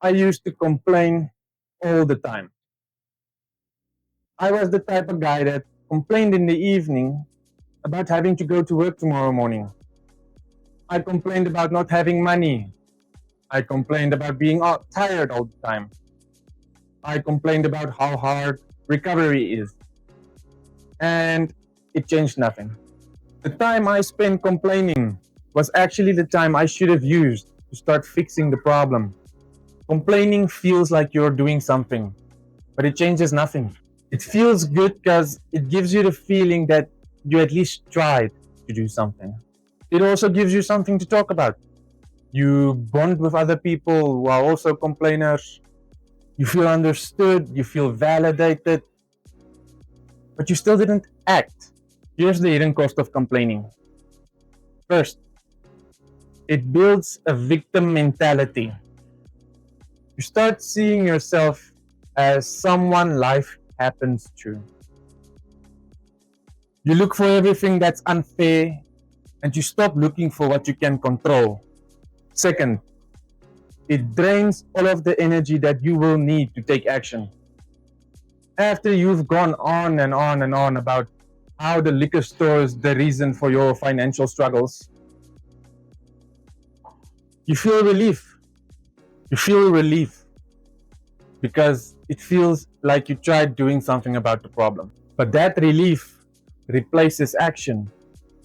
I used to complain all the time. I was the type of guy that complained in the evening about having to go to work tomorrow morning. I complained about not having money. I complained about being tired all the time. I complained about how hard recovery is. And it changed nothing. The time I spent complaining was actually the time I should have used to start fixing the problem. Complaining feels like you're doing something, but it changes nothing. It feels good because it gives you the feeling that you at least tried to do something. It also gives you something to talk about. You bond with other people who are also complainers. You feel understood, you feel validated, but you still didn't act. Here's the hidden cost of complaining. First, it builds a victim mentality. You start seeing yourself as someone life happens to. You look for everything that's unfair and you stop looking for what you can control. Second, it drains all of the energy that you will need to take action. After you've gone on and on and on about how the liquor store is the reason for your financial struggles, you feel relief. You feel relief because it feels like you tried doing something about the problem. But that relief replaces action,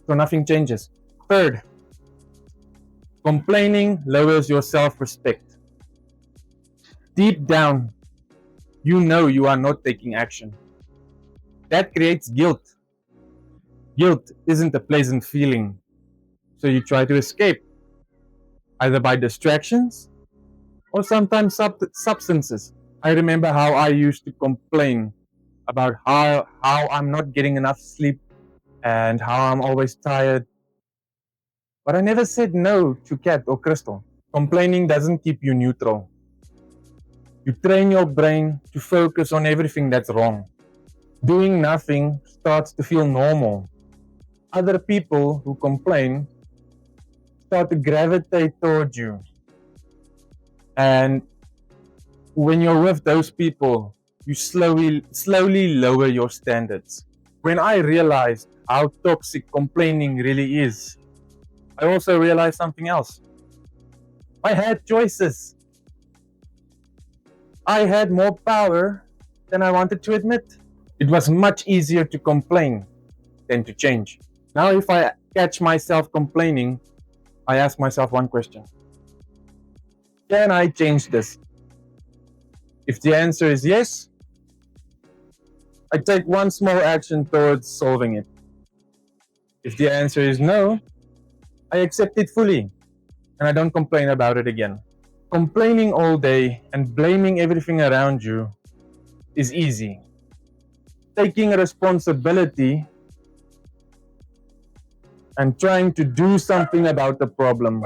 so nothing changes. Third, complaining lowers your self-respect. Deep down, you know you are not taking action. That creates guilt. Guilt isn't a pleasant feeling, so you try to escape, either by distractions or sometimes substances. I remember how I used to complain about how I'm not getting enough sleep and how I'm always tired. But I never said no to Cat or Crystal. Complaining doesn't keep you neutral. You train your brain to focus on everything that's wrong. Doing nothing starts to feel normal. Other people who complain start to gravitate towards you. And when you're with those people, you slowly lower your standards. When I realized how toxic complaining really is, I also realized something else. I had choices. I had more power than I wanted to admit. It was much easier to complain than to change. Now, if I catch myself complaining, I ask myself one question. Can I change this? If the answer is yes, I take one small action towards solving it. If the answer is no, I accept it fully and I don't complain about it again. Complaining all day and blaming everything around you is easy. Taking responsibility and trying to do something about the problem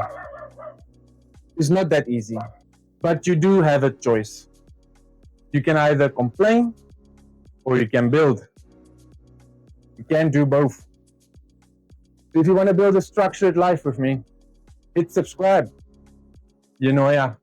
is not that easy. But you do have a choice. You can either complain or you can build. You can't do both. If you want to build a structured life with me, hit subscribe. You know, yeah.